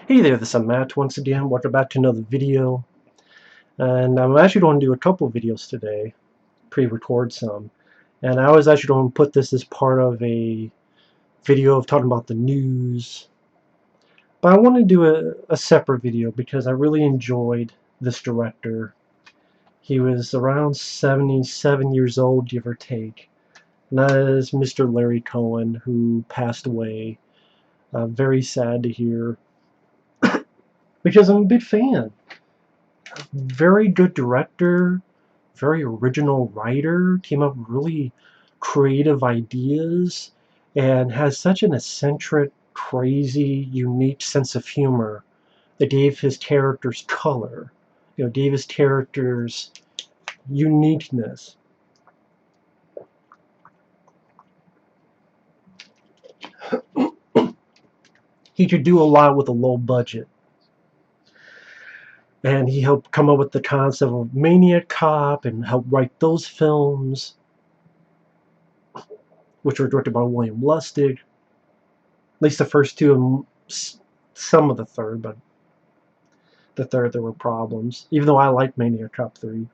Hey there, this is Matt once again. Welcome back to another video. And I'm actually going to do a couple videos today, pre-record some. And I was actually going to put this as part of a video of talking about the news. But I want to do a separate video because I really enjoyed this director. He was around 77 years old, give or take. And that is Mr. Larry Cohen, who passed away. Very sad to hear, because I'm a big fan. Very good director, very original writer, came up with really creative ideas, and has such an eccentric, crazy, unique sense of humor that gave his characters color, gave his characters uniqueness. He could do a lot with a low budget. And he helped come up with the concept of Maniac Cop and helped write those films, which were directed by William Lustig. At least the first two, and some of the third, but the third there were problems, even though I like Maniac Cop 3.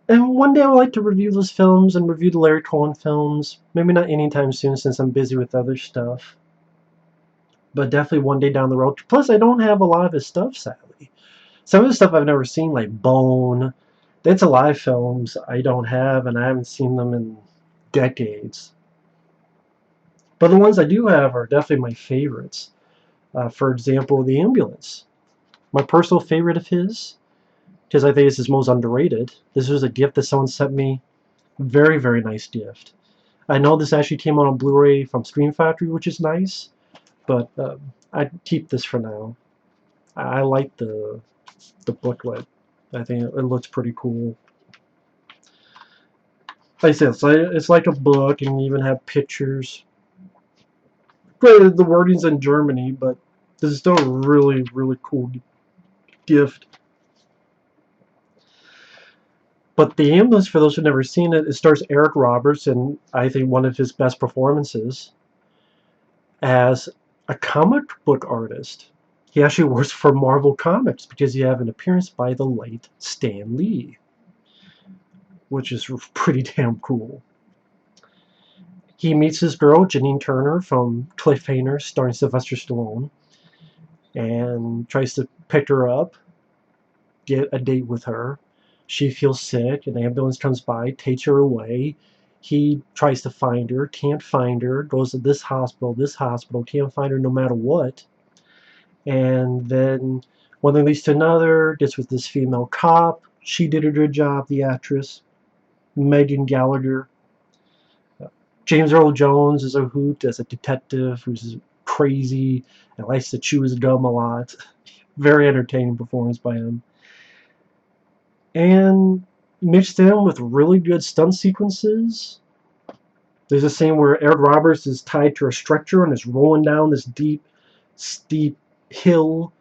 And one day I would like to review those films and review the Larry Cohen films. Maybe not anytime soon since I'm busy with other stuff, but definitely one day down the road. Plus, I don't have a lot of his stuff, sadly. Some of the stuff I've never seen, like Bone, that's a lot of films I don't have, and I haven't seen them in decades. But the ones I do have are definitely my favorites. For example, The Ambulance. My personal favorite of his, because I think it's his most underrated. This was a gift that someone sent me. Very, very nice gift. I know this actually came out on Blu-ray from Screen Factory, which is nice, but I'd keep this for now. I like the booklet. I think it looks pretty cool. Like I said, it's like a book, and you even have pictures. Granted, the wording's in Germany, but this is still a really, really cool gift. But The Ambulance, for those who've never seen it, it stars Eric Roberts, and I think one of his best performances as a comic book artist. He actually works for Marvel Comics because he had an appearance by the late Stan Lee, which is pretty damn cool. He meets his girl, Janine Turner, from Cliffhanger, starring Sylvester Stallone, and tries to pick her up, get a date with her. She feels sick, an ambulance comes by, takes her away. He tries to find her, can't find her, goes to this hospital, can't find her no matter what. And then one thing leads to another, gets with this female cop. She did a good job, the actress, Megan Gallagher. James Earl Jones is a hoot as a detective who's crazy and likes to chew his gum a lot. Very entertaining performance by him. And mixed in with really good stunt sequences. There's a scene where Eric Roberts is tied to a stretcher and is rolling down this deep, steep hill,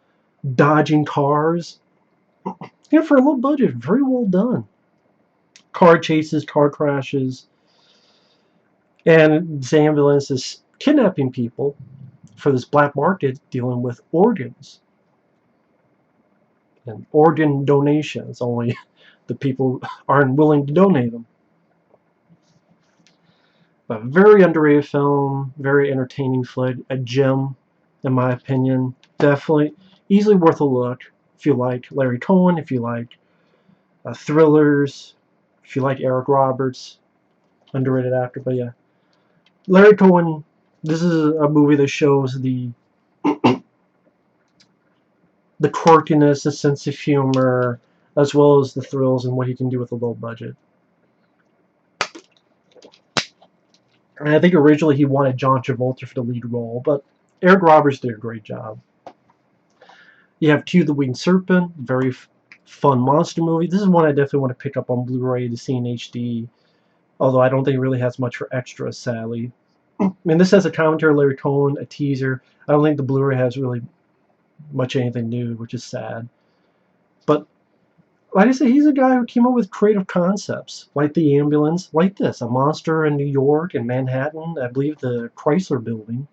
dodging cars. And for a low budget, very well done. Car chases, car crashes. And this ambulance is kidnapping people for this black market dealing with organs. And organ donations, only the people aren't willing to donate them. A very underrated film, very entertaining flick, a gem, in my opinion. Definitely, easily worth a look if you like Larry Cohen, if you like thrillers, if you like Eric Roberts, underrated actor. But yeah, Larry Cohen, this is a movie that shows the quirkiness, the sense of humor, as well as the thrills and what he can do with a low budget. And I think originally he wanted John Travolta for the lead role, but Eric Roberts did a great job. You have the Winged Serpent, very fun monster movie. This is one I definitely want to pick up on Blu-ray to see in HD, although I don't think it really has much for extras, sadly. I mean, this has a commentary, Larry Cohen, a teaser. I don't think the Blu-ray has really much anything new, which is sad. But like I said, he's a guy who came up with creative concepts, like The Ambulance, like this, a monster in New York and Manhattan, I believe the Chrysler Building.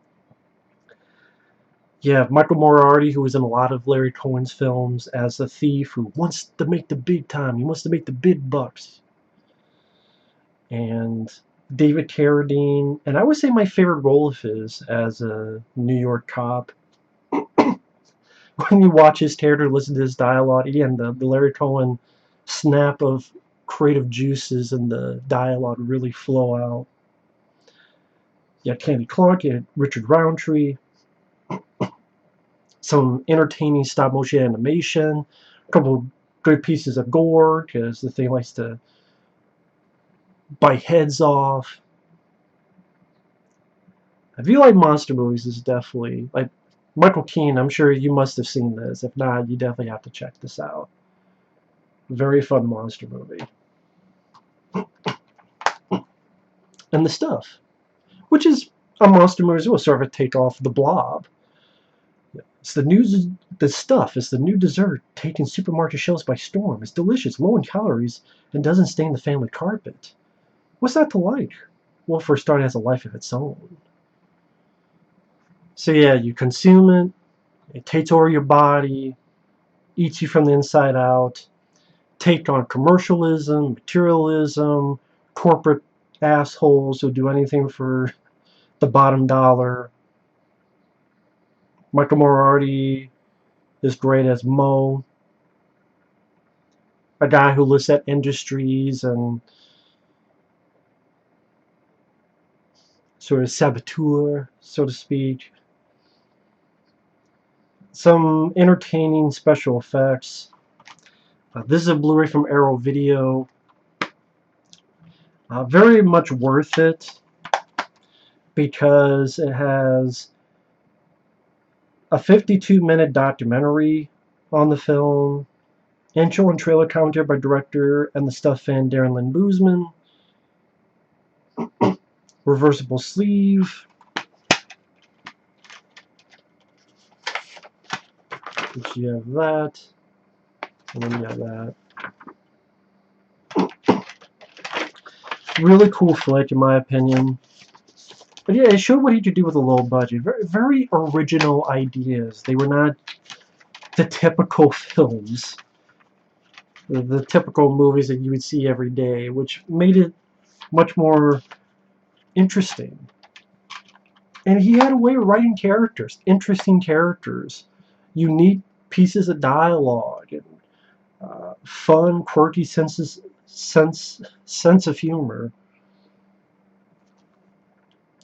You have Michael Moriarty, who was in a lot of Larry Cohen's films as a thief who wants to make the big time. He wants to make the big bucks. And David Carradine, and I would say my favorite role of his as a New York cop. When you watch his character, listen to his dialogue, again, the Larry Cohen snap of creative juices and the dialogue really flow out. You had Candy Clark, you had Richard Roundtree, some entertaining stop motion animation, a couple good pieces of gore because the thing likes to bite heads off. If you like monster movies, this is definitely like Michael Keane. I'm sure you must have seen this. If not, you definitely have to check this out. Very fun monster movie. And The Stuff, which is a monster movie as well, sort of a takeoff the Blob. It's the Stuff is the new dessert taking supermarket shelves by storm. It's delicious, low in calories, and doesn't stain the family carpet. What's that to like? Well, for a start, it has a life of its own. So yeah, you consume it, it takes over your body, eats you from the inside out, take on commercialism, materialism, corporate assholes who do anything for the bottom dollar. Michael Moriarty is great as Mo, a guy who looks at industries and sort of saboteur, so to speak. Some entertaining special effects. This is a Blu-ray from Arrow Video. Very much worth it because it has a 52-minute documentary on the film, intro and trailer commentary by director and the Stuff fan Darren Lynn Bousman, reversible sleeve, which you have that, and then you have that. Really cool flick, in my opinion. But yeah, it showed what he could do with a low budget. Very, very original ideas. They were not the typical films, the typical movies that you would see every day, which made it much more interesting. And he had a way of writing characters, interesting characters, unique pieces of dialogue, and fun, quirky sense of humor.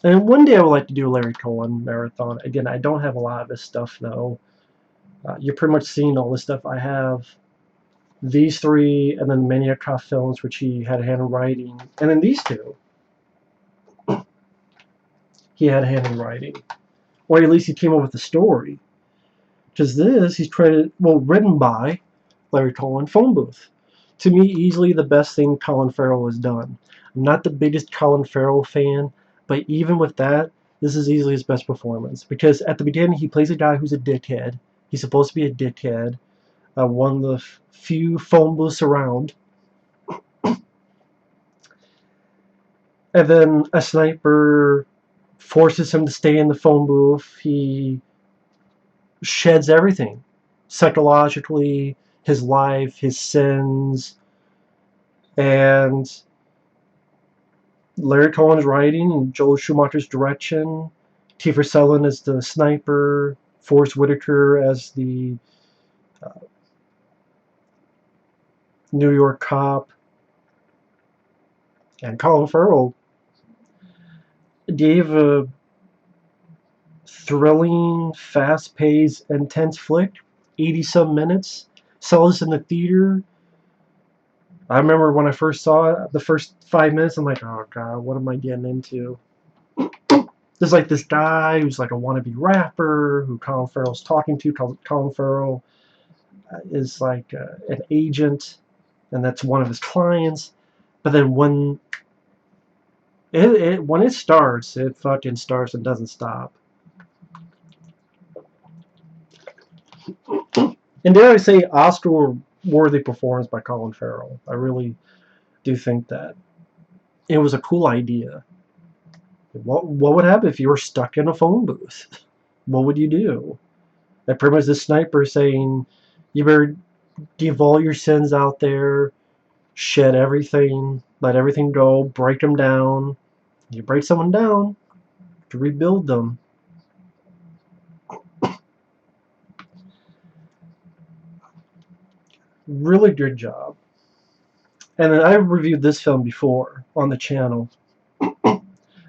And one day I would like to do a Larry Cohen marathon. Again, I don't have a lot of his stuff though. You're pretty much seeing all the stuff I have. These three, and then Maniac Cop films, which he had a hand in writing, and then these two, he had a hand in writing, or at least he came up with the story. Because this, he's credited, well, written by Larry Cohen, Phone Booth. To me, easily the best thing Colin Farrell has done. I'm not the biggest Colin Farrell fan, but even with that, this is easily his best performance. Because at the beginning, he plays a guy who's a dickhead. He's supposed to be a dickhead. One of the few phone booths around. And then a sniper forces him to stay in the phone booth. He sheds everything. Psychologically, his life, his sins, and Larry Cohen's writing and Joel Schumacher's direction. Kiefer Sutherland as the sniper, Forrest Whitaker as the New York cop, and Colin Farrell gave a thrilling, fast-paced, intense flick, 80-some minutes. Saw this in the theater. I remember when I first saw it, the first 5 minutes, I'm like, oh god, what am I getting into? There's like this guy who's like a wannabe rapper who Colin Farrell's talking to. Colin Farrell is like an agent, and that's one of his clients. But then when it starts, it fucking starts and doesn't stop. And dare I say, Oscar-worthy performance by Colin Farrell. I really do think that. It was a cool idea. What would happen if you were stuck in a phone booth? What would you do? That pretty much the sniper saying, you better give all your sins out there, shed everything, let everything go, break them down. You break someone down to rebuild them. Really good job. And then I've reviewed this film before on the channel,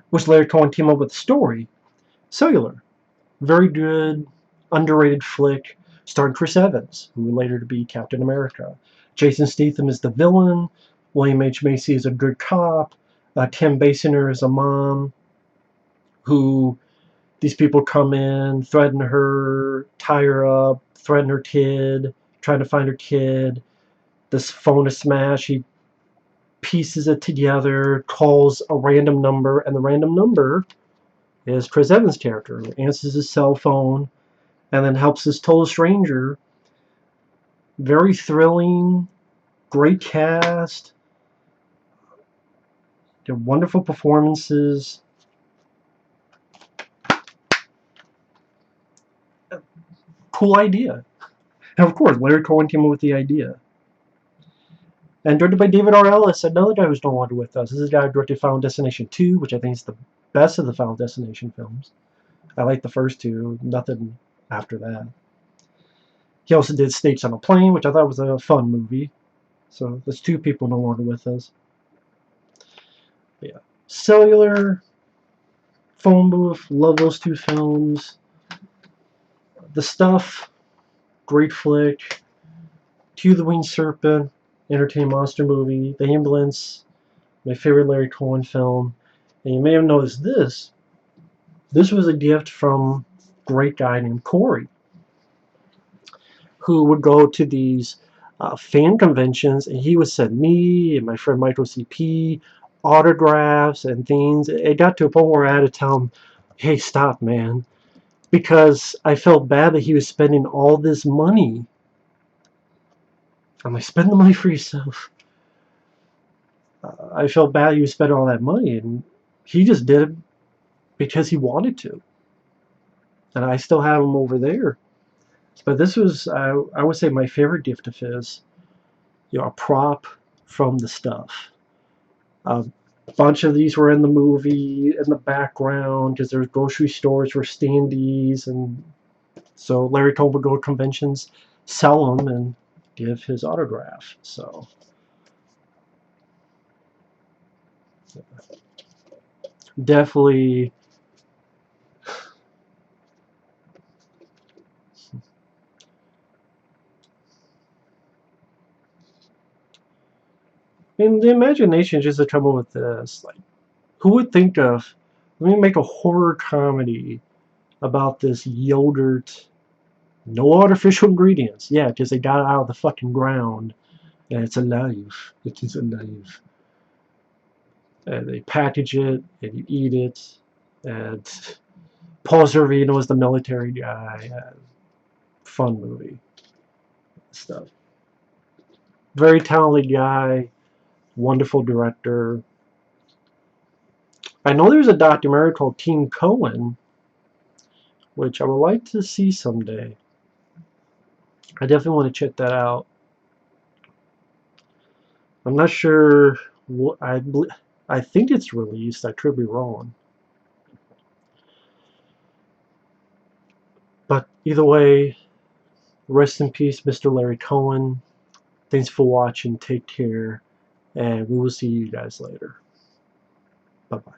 which Larry Cohen came up with the story. Cellular. Very good, underrated flick, starring Chris Evans, who would later to be Captain America. Jason Statham is the villain. William H. Macy is a good cop. Kim Basinger is a mom who these people come in, threaten her, tie her up, threaten her kid, trying to find her kid. This phone is smashed. He pieces it together, calls a random number, and the random number is Chris Evans' character, who answers his cell phone and then helps this total stranger. Very thrilling, great cast, they're wonderful performances. Cool idea. And of course, Larry Cohen came up with the idea. And directed by David R. Ellis, another guy who's no longer with us. This is a guy who directed Final Destination 2, which I think is the best of the Final Destination films. I like the first two, nothing after that. He also did Snakes on a Plane, which I thought was a fun movie. So there's two people no longer with us. But yeah. Cellular, Phone Booth, love those two films. The Stuff, great flick. To the Winged Serpent, entertaining monster movie. The Ambulance, my favorite Larry Cohen film. And you may have noticed this. This was a gift from a great guy named Corey, who would go to these fan conventions, and he would send me and my friend Michael CP autographs and things. It got to a point where I had to tell him, hey, stop, man. Because I felt bad that he was spending all this money. I'm like, spend the money for yourself. I felt bad he was spending all that money, and he just did it because he wanted to. And I still have him over there. But this was, I would say, my favorite gift of his. You know, a prop from The Stuff. A bunch of these were in the movie, in the background, because there's grocery stores were standees, and so Larry Cohen would go to conventions, sell them, and give his autograph. So definitely in the imagination just to come up with this, like, who would think of, let me make a horror comedy about this yogurt, no artificial ingredients. Yeah, because they got it out of the fucking ground, and it's alive. It is alive. And they package it, and you eat it, and Paul Sorvino is the military guy. Fun movie stuff. Very talented guy, wonderful director. I know there's a documentary called Team Cohen, which I would like to see someday. I definitely want to check that out. I'm not sure what I think it's released. I could be wrong. But either way, rest in peace, Mr. Larry Cohen. Thanks for watching. Take care. And we will see you guys later. Bye-bye.